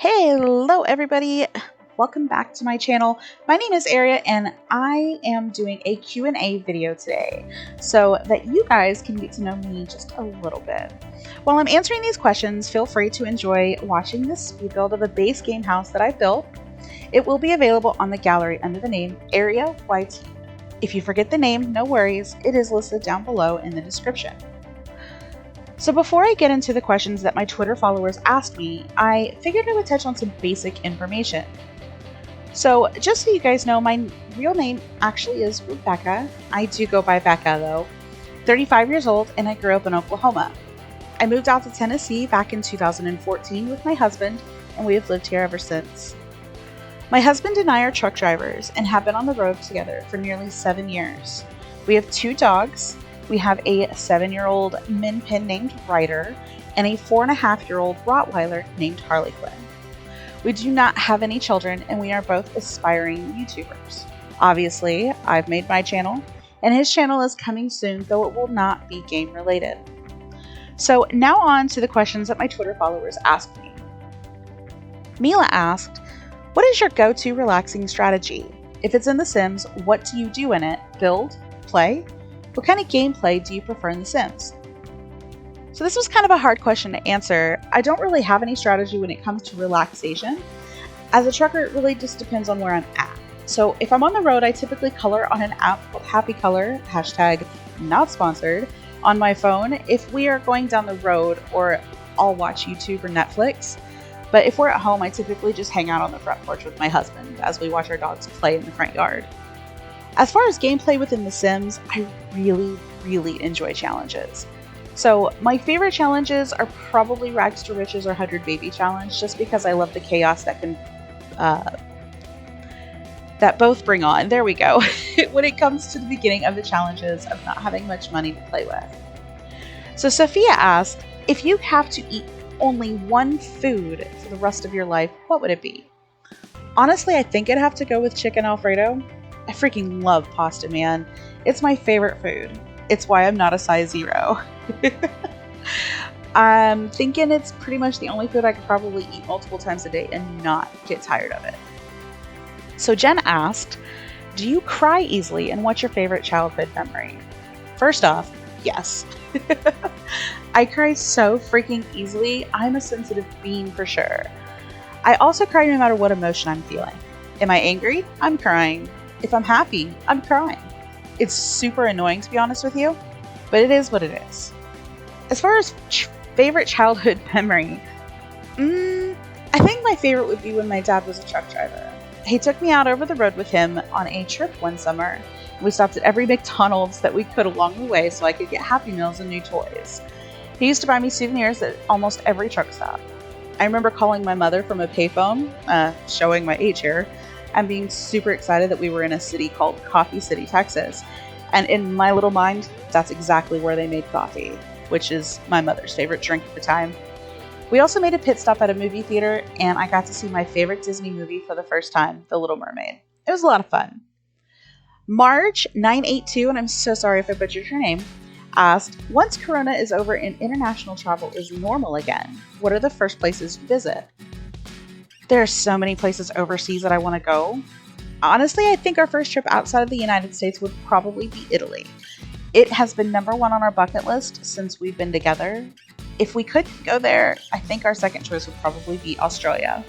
Hello everybody, welcome back to my channel. My name is Ayrria and I am doing a Q&A video today so that you guys can get to know me just a little bit. While I'm answering these questions, feel free to enjoy watching this speed build of a base game house that I built. It will be available on the gallery under the name AyrriaYT. If you forget the name, no worries, it is listed down below in the description. So before I get into the questions that my Twitter followers asked me, I figured I would touch on some basic information. So just so you guys know, my real name actually is Rebecca. I do go by Becca though. 35 years old and I grew up in Oklahoma. I moved out to Tennessee back in 2014 with my husband and we have lived here ever since. My husband and I are truck drivers and have been on the road together for nearly 7 years. We have 2 dogs. We have a 7-year-old Min Pin named Ryder and a 4.5-year-old Rottweiler named Harley Quinn. We do not have any children and we are both aspiring YouTubers. Obviously, I've made my channel and his channel is coming soon, though it will not be game related. So now on to the questions that my Twitter followers asked me. Mila asked, what is your go-to relaxing strategy? If it's in The Sims, what do you do in it? Build? Play? What kind of gameplay do you prefer in The Sims? So this was kind of a hard question to answer. I don't really have any strategy when it comes to relaxation. As a trucker, it really just depends on where I'm at. So if I'm on the road, I typically color on an app called Happy Color, hashtag not sponsored, on my phone. If we are going down the road, or I'll watch YouTube or Netflix. But if we're at home, I typically just hang out on the front porch with my husband as we watch our dogs play in the front yard. As far as gameplay within The Sims, I really enjoy challenges. So my favorite challenges are probably Rags to Riches or 100 Baby Challenge, just because I love the chaos that can that both bring on. There we go. When it comes to the beginning of the challenges of not having much money to play with. So Sophia asked, if you have to eat only one food for the rest of your life, what would it be? Honestly, I think I'd have to go with chicken Alfredo. I freaking love pasta, man. It's my favorite food. It's why I'm not a size 0. I'm thinking it's pretty much the only food I could probably eat multiple times a day and not get tired of it. So Jen asked, do you cry easily and what's your favorite childhood memory? First off, yes. I cry so freaking easily. I'm a sensitive being for sure. I also cry no matter what emotion I'm feeling. Am I angry? I'm crying. If I'm happy, I'm crying. It's super annoying to be honest with you, but it is what it is. As far as favorite childhood memory, I think my favorite would be when my dad was a truck driver. He took me out over the road with him on a trip one summer. We stopped at every McDonald's that we could along the way so I could get Happy Meals and new toys. He used to buy me souvenirs at almost every truck stop. I remember calling my mother from a payphone, showing my age here, and being super excited that we were in a city called Coffee City, Texas. And in my little mind, that's exactly where they made coffee, which is my mother's favorite drink at the time. We also made a pit stop at a movie theater, and I got to see my favorite Disney movie for the first time, The Little Mermaid. It was a lot of fun. Marge982, and I'm so sorry if I butchered your name, asked, once Corona is over and international travel is normal again, what are the first places you visit? There are so many places overseas that I want to go. Honestly, I think our first trip outside of the United States would probably be Italy. It has been #1 on our bucket list since we've been together. If we could go there, I think our second choice would probably be Australia.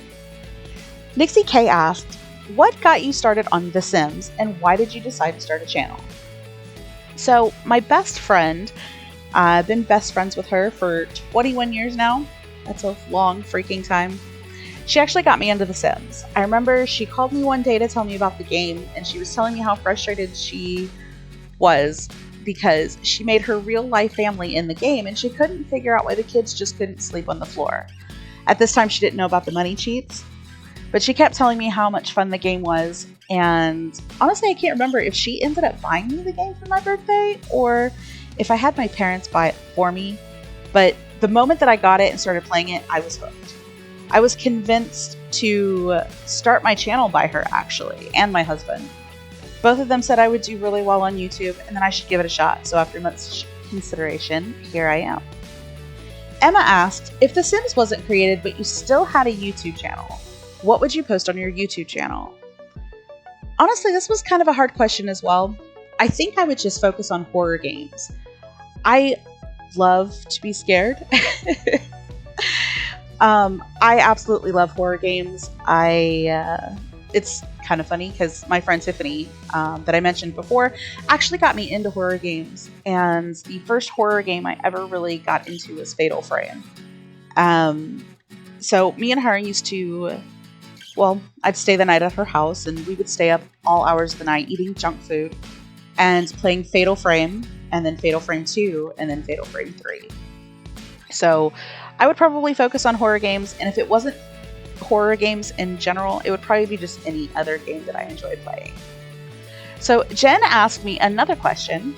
Nixie K asked, what got you started on The Sims and why did you decide to start a channel? So my best friend, I've been best friends with her for 21 years now. That's a long freaking time. She actually got me into The Sims. I remember she called me one day to tell me about the game, and she was telling me how frustrated she was because she made her real life family in the game and she couldn't figure out why the kids just couldn't sleep on the floor. At this time, she didn't know about the money cheats, but she kept telling me how much fun the game was. And honestly, I can't remember if she ended up buying me the game for my birthday or if I had my parents buy it for me. But the moment that I got it and started playing it, I was hooked. I was convinced to start my channel by her, actually, and my husband. Both of them said I would do really well on YouTube and then I should give it a shot. So after much consideration, here I am. Emma asked, if The Sims wasn't created but you still had a YouTube channel, what would you post on your YouTube channel? Honestly, this was kind of a hard question as well. I think I would just focus on horror games. I love to be scared. I absolutely love horror games. It's kind of funny because my friend Tiffany, that I mentioned before, actually got me into horror games. And the first horror game I ever really got into was Fatal Frame. So me and her used to, well, I'd stay the night at her house and we would stay up all hours of the night eating junk food and playing Fatal Frame, and then Fatal Frame 2, and then Fatal Frame 3. So I would probably focus on horror games, and if it wasn't horror games in general, it would probably be just any other game that I enjoy playing. So Jen asked me another question.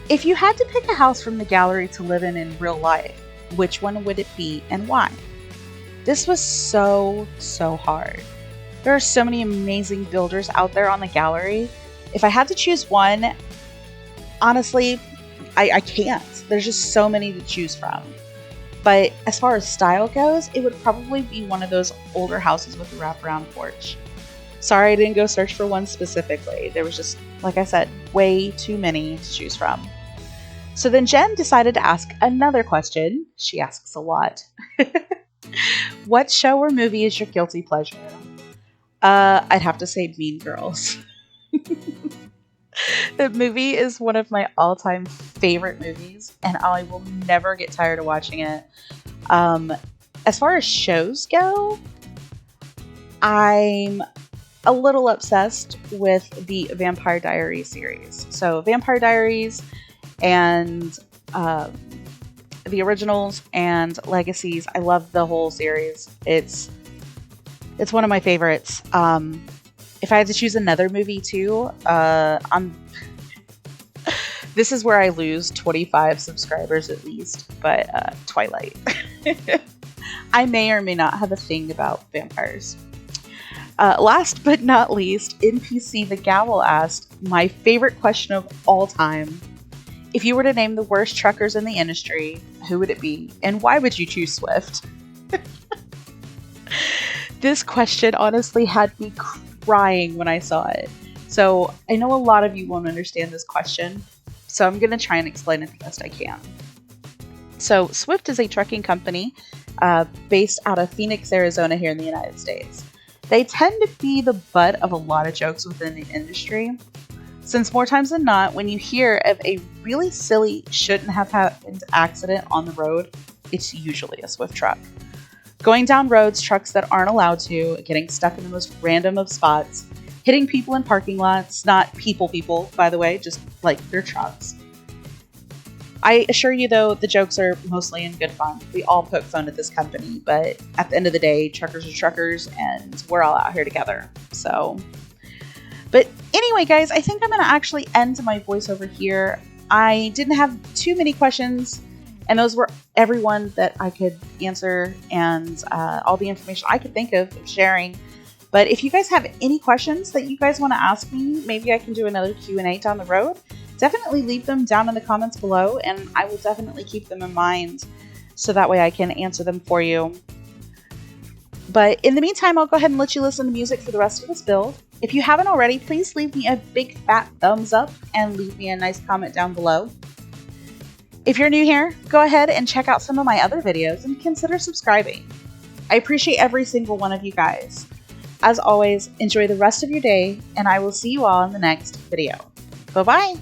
If you had to pick a house from the gallery to live in real life, which one would it be and why? This was so hard. There are so many amazing builders out there on the gallery. If I had to choose one, honestly, I can't. There's just so many to choose from. But as far as style goes, it would probably be one of those older houses with a wraparound porch. Sorry I didn't go search for one specifically. There was just, like I said, way too many to choose from. So then Jen decided to ask another question. She asks a lot. What show or movie is your guilty pleasure? I'd have to say Mean Girls. The movie is one of my all-time favorite movies, and I will never get tired of watching it. As far as shows go, I'm a little obsessed with the Vampire Diaries series. So Vampire Diaries and the originals and Legacies. I love the whole series. It's one of my favorites. If I had to choose another movie too, this is where I lose 25 subscribers at least, but Twilight. I may or may not have a thing about vampires. Last but not least, NPC the Gavel asked, my favorite question of all time. If you were to name the worst truckers in the industry, who would it be? And why would you choose Swift? This question honestly had me crying when I saw it. So I know a lot of you won't understand this question, so I'm going to try and explain it the best I can. So Swift is a trucking company based out of Phoenix, Arizona here in the United States. They tend to be the butt of a lot of jokes within the industry, since more times than not, when you hear of a really silly, shouldn't have happened accident on the road, it's usually a Swift truck. Going down roads, trucks that aren't allowed to, getting stuck in the most random of spots, hitting people in parking lots, not people, by the way, just like their trucks. I assure you though, the jokes are mostly in good fun. We all poke fun at this company, but at the end of the day, truckers are truckers and we're all out here together. So, but anyway, guys, I think I'm going to actually end my voiceover here. I didn't have too many questions, and those were everyone that I could answer and all the information I could think of sharing. But if you guys have any questions that you guys want to ask me, maybe I can do another Q&A down the road. Definitely leave them down in the comments below, and I will definitely keep them in mind so that way I can answer them for you. But in the meantime, I'll go ahead and let you listen to music for the rest of this build. If you haven't already, please leave me a big fat thumbs up and leave me a nice comment down below. If you're new here, go ahead and check out some of my other videos and consider subscribing. I appreciate every single one of you guys. As always, enjoy the rest of your day, and I will see you all in the next video. Bye-bye!